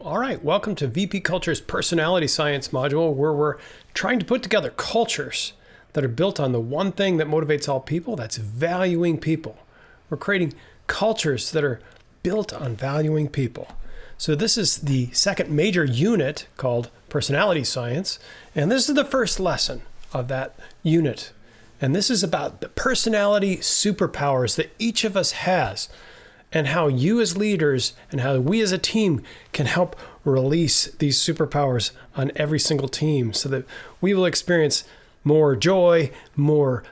All right, welcome to VP Culture's Personality Science module, where we're trying to put together cultures that are built on the one thing that motivates all people, that's valuing people. We're creating cultures that are built on valuing people. So this is the second major unit called Personality Science, and this is the first lesson of that unit. And this is about the personality superpowers that each of us has, and how you as leaders and how we as a team can help release these superpowers on every single team so that we will experience more joy, more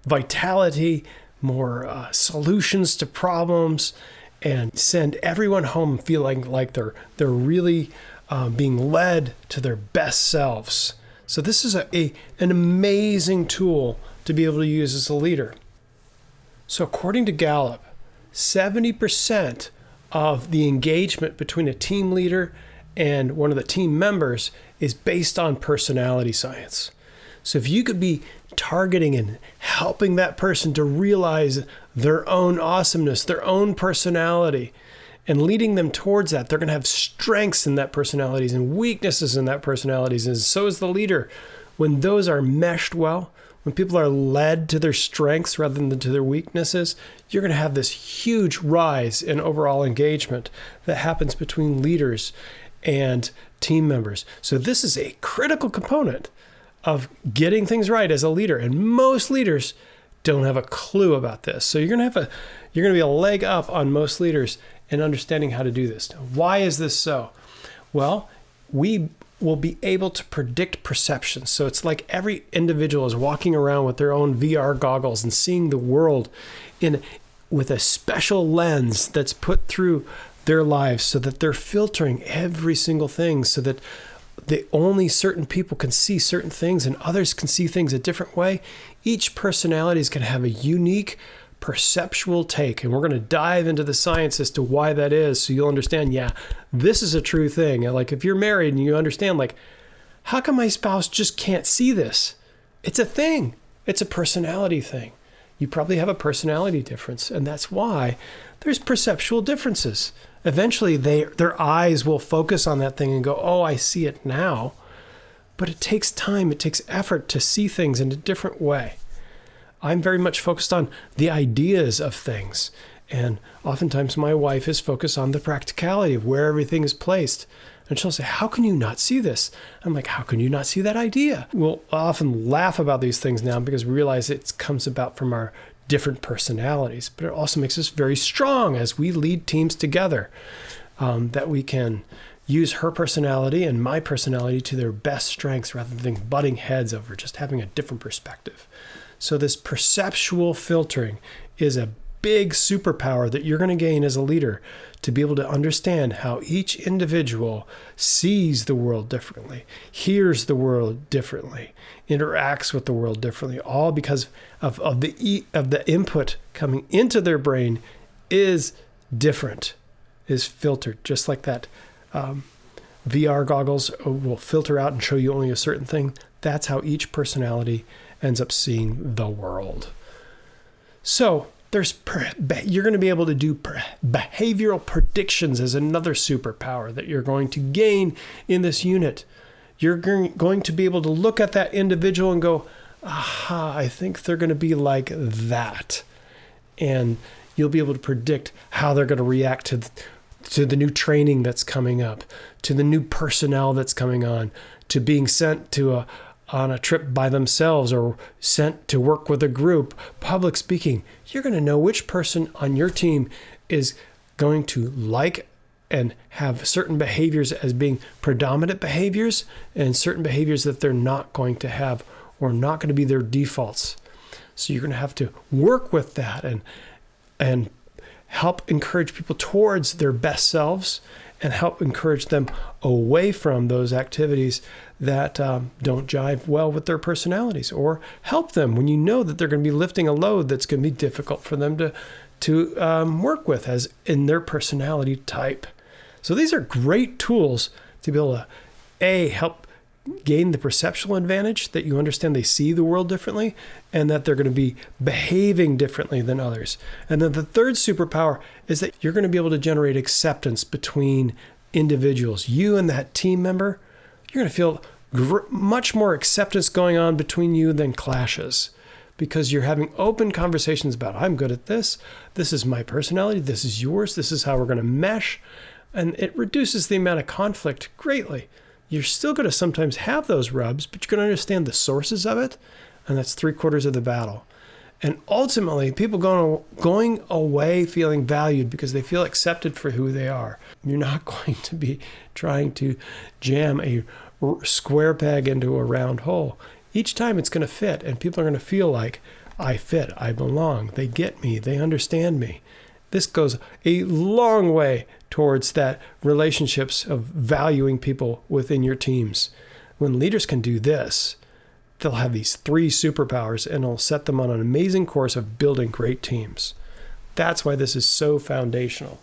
vitality, more solutions to problems, and send everyone home feeling like they're really being led to their best selves. So this is an amazing tool to be able to use as a leader. So according to Gallup, 70% of the engagement between a team leader and one of the team members is based on personality science. So if you could be targeting and helping that person to realize their own awesomeness, their own personality, and leading them towards that, they're going to have strengths in that personalities and weaknesses in that personalities, and so is the leader. When those are meshed well, when people are led to their strengths rather than to their weaknesses, you're going to have this huge rise in overall engagement that happens between leaders and team members. So this is a critical component of getting things right as a leader, and most leaders don't have a clue about this. So you're going to be a leg up on most leaders in understanding how to do this. Why is this so? Well, we will be able to predict perceptions. So it's like every individual is walking around with their own VR goggles and seeing the world with a special lens that's put through their lives so that they're filtering every single thing so that only certain people can see certain things and others can see things a different way. Each personality is going to have a unique perceptual take, and we're going to dive into the science as to why that is, so you'll understand, this is a true thing. Like if you're married and you understand, like, how come my spouse just can't see this? It's a thing. It's a personality thing. You probably have a personality difference, and that's why there's perceptual differences. Eventually, their eyes will focus on that thing and go, oh, I see it now. But it takes time, it takes effort to see things in a different way. I'm very much focused on the ideas of things. And oftentimes my wife is focused on the practicality of where everything is placed. And she'll say, how can you not see this? I'm like, how can you not see that idea? We'll often laugh about these things now because we realize it comes about from our different personalities. But it also makes us very strong as we lead teams together, that we can use her personality and my personality to their best strengths rather than butting heads over just having a different perspective. So this perceptual filtering is a big superpower that you're going to gain as a leader to be able to understand how each individual sees the world differently, hears the world differently, interacts with the world differently, all because of the input coming into their brain is different, is filtered, just like that. VR goggles will filter out and show you only a certain thing. That's how each personality ends up seeing the world. So you're going to be able to do behavioral predictions as another superpower that you're going to gain in this unit. You're going to be able to look at that individual and go, aha, I think they're going to be like that. And you'll be able to predict how they're going to react to the new training that's coming up, to the new personnel that's coming on, to being sent on a trip by themselves or sent to work with a group, public speaking. You're going to know which person on your team is going to like and have certain behaviors as being predominant behaviors and certain behaviors that they're not going to have or not going to be their defaults. So you're going to have to work with that and help encourage people towards their best selves and help encourage them away from those activities that don't jive well with their personalities, or help them when you know that they're going to be lifting a load that's going to be difficult for them to work with as in their personality type. So these are great tools to be able to, help gain the perceptual advantage that you understand they see the world differently and that they're going to be behaving differently than others. And then the third superpower is that you're going to be able to generate acceptance between individuals, you and that team member, you're going to feel much more acceptance going on between you than clashes, because you're having open conversations about, I'm good at this. This is my personality. This is yours. This is how we're going to mesh. And it reduces the amount of conflict greatly. You're still going to sometimes have those rubs, but you're going to understand the sources of it. And that's 3/4 of the battle. And ultimately, people going away feeling valued because they feel accepted for who they are. You're not going to be trying to jam a square peg into a round hole. Each time it's going to fit, and people are going to feel like, I fit, I belong, they get me, they understand me. This goes a long way towards that relationships of valuing people within your teams. When leaders can do this, they'll have these 3 superpowers, and it'll set them on an amazing course of building great teams. That's why this is so foundational.